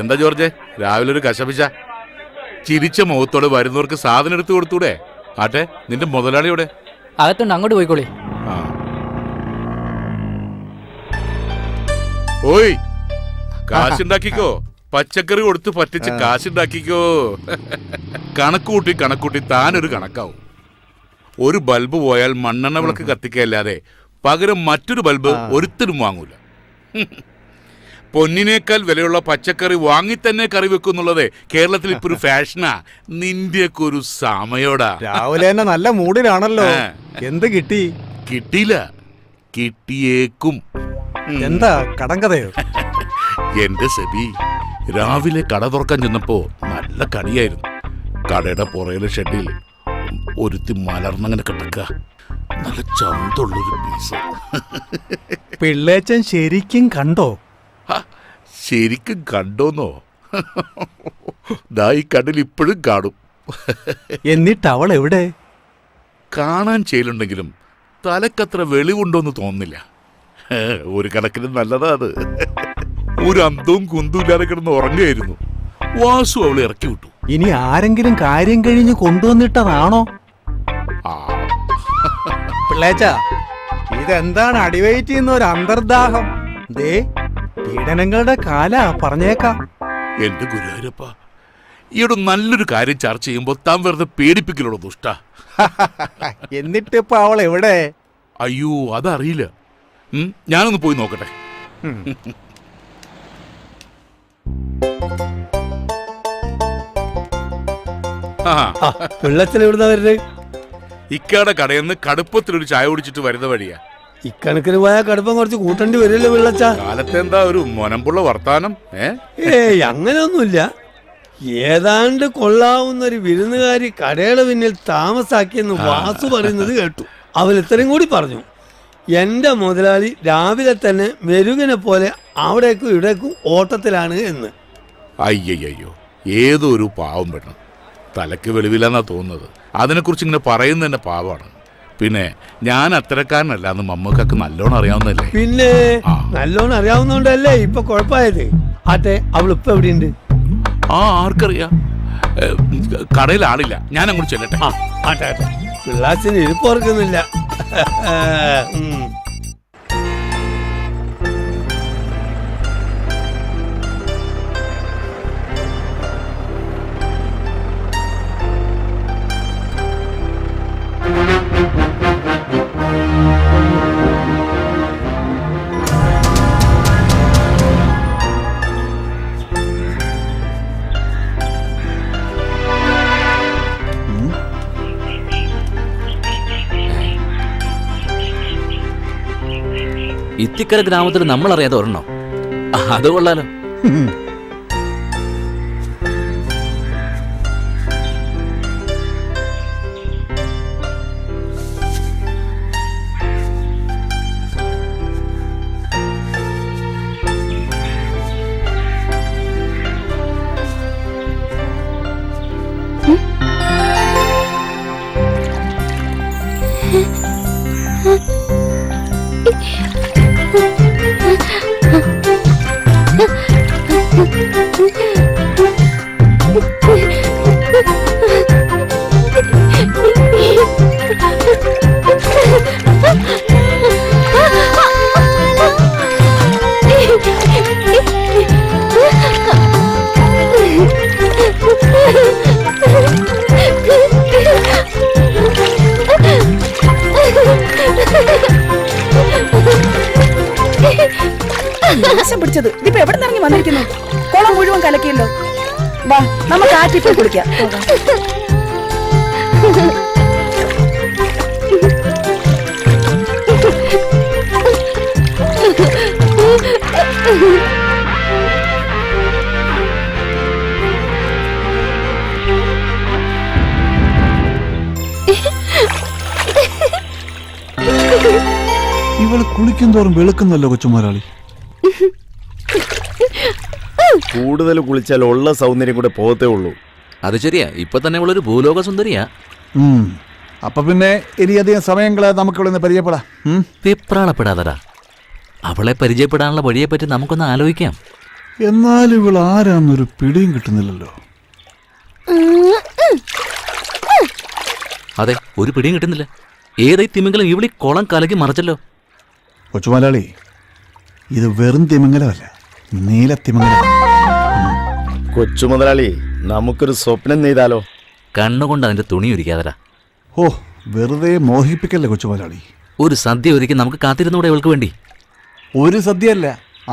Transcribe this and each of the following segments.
എന്താ ജോർജ്, രാവിലെ ഒരു കശപിശ? ചിരിച്ച മുഖത്തോടെ വരുന്നവർക്ക് സാധനം എടുത്തു കൊടുത്തൂടെ? ആട്ടെ, നിന്റെ മുതലാളിയോടെ? അകത്തുണ്ട്, അങ്ങോട്ട് പോയിക്കോളി. ഓയ്, കാശുണ്ടാക്കിക്കോ. പച്ചക്കറി കൊടുത്ത് പറ്റിച്ച് കാശുണ്ടാക്കിക്കോ. കണക്കൂട്ടി താനൊരു കണക്കാവും. ഒരു ബൾബ് പോയാൽ മണ്ണെണ്ണ വിളക്ക് കത്തിക്കല്ലാതെ പകരം മറ്റൊരു ബൾബ് ഒരുത്തരും വാങ്ങൂല. പൊന്നിനേക്കാൾ വിലയുള്ള പച്ചക്കറി വാങ്ങി തന്നെ കറി വെക്കുന്നുള്ളത് കേരളത്തിൽ ഇപ്പൊ ഒരു ഫാഷനാ. നിന്റെയൊക്കെ ഒരു സമയോടാ. രാവിലെ തന്നെ നല്ല മൂഡിലാണല്ലോ. എന്ത് കിട്ടി? കിട്ടിയില്ല, കിട്ടിയേക്കും. എന്താ കടം കഥയോ? എന്റെ സെബി, രാവിലെ കട തുറക്കാൻ ചെന്നപ്പോ നല്ല കണിയായിരുന്നു. കടയുടെ പുറയിലെ ഷെഡിൽ ഒരുത്തി മലർന്നങ്ങനെ കിടക്ക. നല്ല ചന്തുള്ളൊരു പീസ്. പിള്ളേച്ചൻ ശരിക്കും കണ്ടോ? ശരിക്കും കണ്ടോന്നോ? ദാ ഈ കണ്ണിൽ ഇപ്പോഴും കാണും. എന്നിട്ട് അവൾ എവിടെ? കാണാൻ ചെയ്യലുണ്ടെങ്കിലും തലക്കത്ര വെളിവുണ്ടോന്ന് തോന്നുന്നില്ല. ഒരു കണക്കിന് നല്ലതാ അത്. ഒരു അന്തവും കുന്തും ഇല്ലാതെ കിടന്ന് ഉറങ്ങുകയായിരുന്നു. വാസു അവളെ ഇറക്കി വിട്ടു. ഇനി ആരെങ്കിലും കാര്യം കഴിഞ്ഞ് കൊണ്ടുവന്നിട്ടതാണോ? പിള്ളേച്ച, ഇതെന്താണ് അടിവയറ്റ് ചെയ്യുന്ന ഒരു അന്തർദാഹം? ദേ, പീഡനങ്ങളുടെ കാല പറഞ്ഞേക്കാം. എന്റെ ഗുരുവായൂരപ്പ, ഈയൊരു നല്ലൊരു കാര്യം ചർച്ച ചെയ്യുമ്പോ താൻ വെറുതെ പേടിപ്പിക്കലോടോ ദുഷ്ട. എന്നിട്ടിപ്പോ അവൾ എവിടെ? അയ്യോ, അതറിയില്ല. ഞാനൊന്ന് പോയി നോക്കട്ടെ. വെള്ളത്തിൽ എവിടുന്ന വരുന്നത്? ഇക്കാടെ കടയിൽ നിന്ന് കടുപ്പത്തിലൊരു ചായ കുടിച്ചിട്ട് വരുന്ന വഴിയാ. ഇക്കണക്കിന് പോയാൽ കടുപ്പം കുറച്ച് കൂട്ടേണ്ടി വരില്ല വെള്ളച്ച. കാലത്തെ എന്താ ഒരു മൊനമ്പുള്ള വർത്താനം? ഏയ്, അങ്ങനെയൊന്നുമില്ല. ഏതാണ്ട് കൊള്ളാവുന്ന ഒരു വിരുന്നുകാരി കടയുടെ പിന്നിൽ താമസാക്കിയെന്ന് വാസു പറയുന്നത് കേട്ടു. അവൻ ഇത്രയും കൂടി പറഞ്ഞു, എന്റെ മുതലാളി രാവിലെ തന്നെ മെരുകനെ പോലെ അവിടേക്കും ഇവിടേക്കും ഓട്ടത്തിലാണ് എന്ന്. അയ്യോ, ഏതോ ഒരു പാവം പെണ്ണ്. തലയ്ക്ക് വെളിവില്ലെന്നാ തോന്നുന്നത്. അതിനെക്കുറിച്ച് ഇങ്ങനെ പറയുന്നത് തന്നെ പാവമാണ്. പിന്നെ ഞാൻ അത്തരക്കാരനല്ല എന്ന് മമ്മക്കൊക്കെ നല്ലോണം അറിയാവുന്നല്ലേ. പിന്നെ നല്ലോണം അറിയാവുന്നോണ്ടല്ലേ ഇപ്പൊ കുഴപ്പമായത്. ആട്ടെ, അവളിപ്പോ എവിടെയുണ്ട്? ആർക്കറിയാം. കടയിൽ ആളില്ല, ഞാൻ അങ്ങോട്ട് ചെല്ലട്ടെ. ആട്ടെ, പിള്ളാച്ചിന് ഇരിപ്പ് ഓർക്കുന്നില്ല. ഇത്തിക്കര ഗ്രാമത്തിൽ നമ്മൾ അറിയാതെ ഒരെണ്ണോ? അത് കൊള്ളാലോ. പിടിച്ചത് ഇതിപ്പോ എവിടെ നിറങ്ങി വന്നിരിക്കുന്നു? കുളം മുഴുവൻ കലക്കിയല്ലോ. വാ, നമുക്ക് ആറ്റി പോയി കുളിക്കാം. ഇവള് കുളിക്കും തോറും വെളുക്കുന്നല്ലോ കൊച്ചുമോരാളി. കൂടുതൽ കുളിച്ചാൽ ഉള്ള സൗന്ദര്യം കൂടെ പോകത്തേ ഉള്ളൂ. അത് ശരിയാ, ഇപ്പൊ തന്നെ ഉള്ളൊരു ഭൂലോക സുന്ദരിയാ. അപ്പൊ പിന്നെ ഇനിയധികം സമയങ്ങളെ നമുക്കിവിടെ പരിചയപ്പെടാം. വെപ്രാളപ്പെടാതടാ. അവളെ പരിചയപ്പെടാനുള്ള വഴിയെപ്പറ്റി നമുക്കൊന്ന് ആലോചിക്കാം. എന്നാലും ഇവൾ ആരാന്നൊരു പിടിയും കിട്ടുന്നില്ലല്ലോ. അതെ, ഒരു പിടിയും കിട്ടുന്നില്ല. ഏതായി തിമിംഗലം ഇവിളി കുളം കലക്കി മറിച്ചല്ലോ. കൊച്ചുമലയാളി, ഇത് വെറും തിമിംഗലമല്ല, നീല തിമിംഗലം. കൊച്ചു മുതലാളി, നമുക്കൊരു സ്വപ്നം നെയ്താലോ? കണ്ണുകൊണ്ട് അതിന്റെ തുണി ഒരുക്കാതരാ. ഓ, വെറുതെ മോഹിപ്പിക്കല്ലേ കൊച്ചുമലയാളി. ഒരു സദ്യ ഒരുക്കി നമുക്ക് കാത്തിരുന്നൂടെ ഇവൾക്ക് വേണ്ടി? ഒരു സദ്യയല്ല,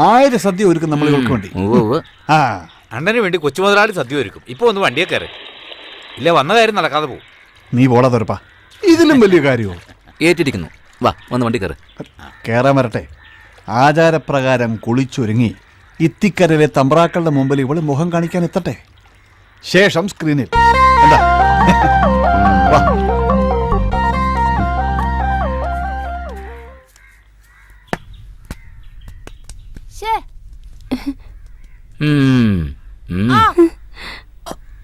1000 സദ്യ ഒരുക്കും നമ്മൾ ഇവൾക്ക് വേണ്ടി. ആ, അണ്ണന് വേണ്ടി കൊച്ചു മുതലാളി സദ്യ ഒരുക്കും. ഇപ്പൊ ഒന്ന് വണ്ടിയെ കയറി, ഇല്ല വന്ന കാര്യം നടക്കാതെ പോകും. നീ പോടാ തുറപ്പാ, ഇതിലും വലിയ കാര്യമോ? ഏറ്റിരിക്കുന്നു. വാ, വന്ന് വണ്ടി കയറ്. കേറാൻ വരട്ടെ. ആചാരപ്രകാരം കുളിച്ചൊരുങ്ങി ഇത്തിക്കരയിലെ തമ്പ്രാക്കളുടെ മുമ്പിൽ ഇവള് മുഖം കാണിക്കാൻ എത്തട്ടെ. ശേഷം സ്ക്രീനിൽ എന്താ? വാ.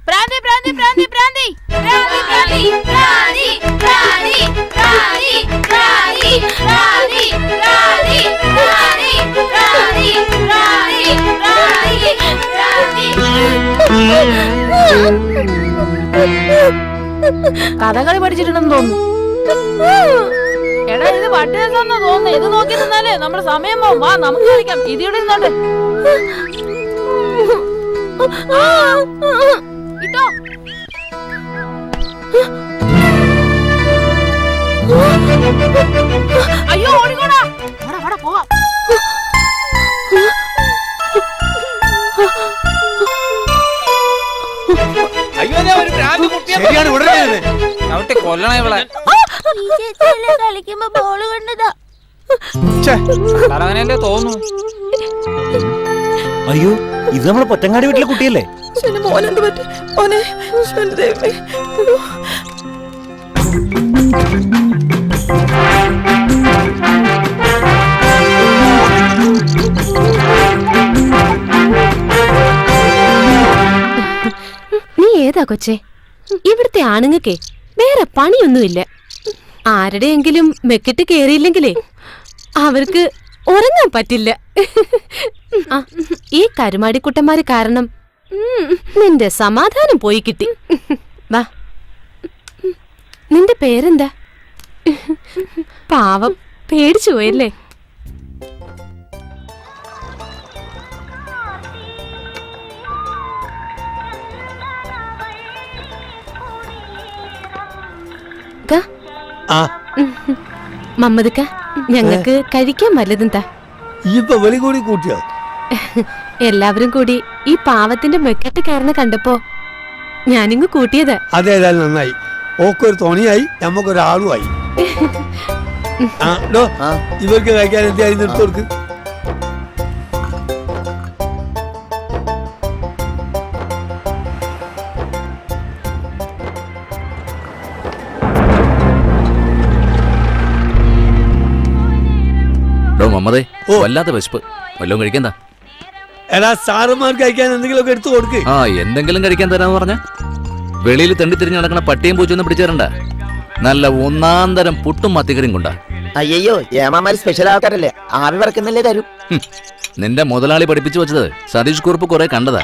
പ്രാന്തി പ്രാന്തി പ്രാന്തി പ്രാന്തി പ്രാന്തി പ്രാന്തി പ്രാന്തി പ്രാന്തി പ്രാന്തി പ്രാന്തി പ്രാന്തി പ്രാന്തി പ്രാന്തി പ്രാന്തി പ്രാന്തി കഥകളി പഠിച്ചിട്ടുണ്ടെന്ന് തോന്നുന്നു. എടാ ഇത് പട്ടിയെന്ന് തോന്നുന്നു. ഇത് നോക്കി നിന്നാലേ നമ്മുടെ സമയം പോവും. വാ നമുക്ക് കളിക്കാം. ഇതിവിടെ നിന്നോണ്ട് ഇട്ടോ. അയ്യോ ഓടിക്കോടാ. പോവാം. അയ്യോ ഒരു ഭ്രാന്ത് കുട്ടിയെ ശരിയാണ്, വിടരുത്. ചവിട്ടി കൊല്ലണേ ഇവളെ. കളിക്കുമ്പോ ബോള് കണ്ടതാ. അങ്ങനെയല്ലേ തോന്നുന്നു. അയ്യോ, ഇത് നമ്മുടെ പൊറ്റങ്ങാടി വീട്ടിലെ കുട്ടിയല്ലേ? മോനെന്ത് പറ്റി മോനെ? ദൈവമേ. നീ ഏതാ കൊച്ചേ? ഇവിടുത്തെ ആണുങ്ങൾക്കേ വേറെ പണിയൊന്നുമില്ല. ആരുടെയെങ്കിലും മെക്കിട്ട് കേറിയില്ലെങ്കിലേ അവർക്ക് ഉറങ്ങാൻ പറ്റില്ല. ഈ കരുമാടിക്കുട്ടന്മാര് കാരണം നിന്റെ സമാധാനം പോയി കിട്ടി. വാ, നിന്റെ പേരെന്താ? പാവം, പേടിച്ചു പോയല്ലേ? മമ്മദ്ക്ക, ഞങ്ങൾക്ക് കഴിക്കാൻ വല്ലതും താ. ഇപ്പൊ വെളി കൂടി കൂട്ടിയോ? എല്ലാവരും കൂടി ഈ പാവത്തിന്റെ മെക്കെട്ട് കയറുന്ന കണ്ടപ്പോ ഞാനിങ്ങ് കൂട്ടിയത്. അതേതായാലും നന്നായി. ഓക്കൊരു തോണിയായി, നമ്മക്കൊരാളുമായി. ഇവർക്ക് കഴിക്കാൻ എന്തായാലും നിർത്തോർക്ക്. മമ്മതേ, വല്ലാത്ത വിശപ്പ്. വല്ലതും കഴിക്കാൻ. എടാ, സാറന്മാർക്ക് കഴിക്കാൻ എന്തെങ്കിലുമൊക്കെ എടുത്തു കൊടുക്ക്. ആ, എന്തെങ്കിലും കഴിക്കാൻ തരാന്ന് പറഞ്ഞ വെളിയിൽ തെണ്ടി തിരിഞ്ഞ് നടക്കണ പട്ടിയും പൂച്ചൊന്നും പിടിച്ചേരണ്ട. നല്ല ഒന്നാം തരം പുട്ടും മത്തിക്കറിയും കൊണ്ടാ. അയ്യോ, ഏമാമാര് സ്പെഷ്യൽ ആൾക്കാരല്ലേ, ആവി പറക്കുന്നല്ലേ തരും. നിന്റെ മുതലാളി പഠിപ്പിച്ചു വെച്ചത് സതീഷ് കുറുപ്പ് കുറെ കണ്ടതാ.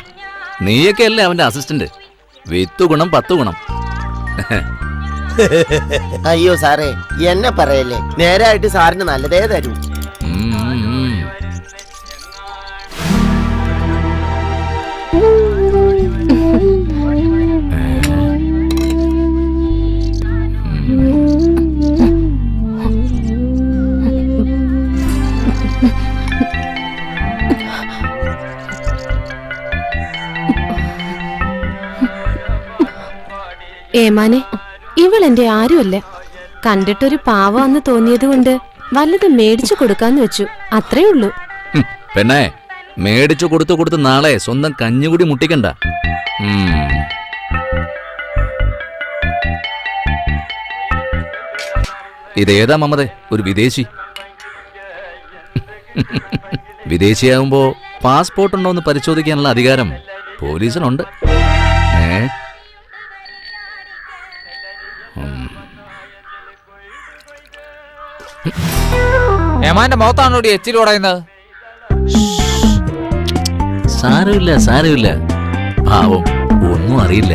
നീയൊക്കെ അല്ലേ അവന്റെ അസിസ്റ്റന്റ്. 10 ഗുണം 10 ഗുണം. അയ്യോ സാറേ, എന്നെ പറയല്ലേ, നേരായിട്ട് സാറിന് നല്ലതേ തരൂ. ഏമാനെ, ഇവൾ എന്റെ ആരുമല്ല. കണ്ടിട്ടൊരു പാവന്ന് തോന്നിയത് കൊണ്ട് വല്ലത് മേടിച്ചു കൊടുക്കാന്ന് വെച്ചു, അത്രേ ഉള്ളൂ. പെണ്ണേ, മേടിച്ചു കൊടുത്തു നാളെ സ്വന്തം കഞ്ഞുകൂടി മുട്ടിക്കണ്ട. ഇതേതാ മമ്മതേ? ഒരു വിദേശി. വിദേശിയാകുമ്പോ പാസ്പോർട്ട് ഉണ്ടോ എന്ന് പരിശോധിക്കാനുള്ള അധികാരം പോലീസിനുണ്ട്. ഏമാന്റെ മുഖത്താണോ എച്ചിൽ ഉടയുന്നത്? സാരമില്ല സാരമില്ല. പാവം ഒന്നും അറിയില്ല.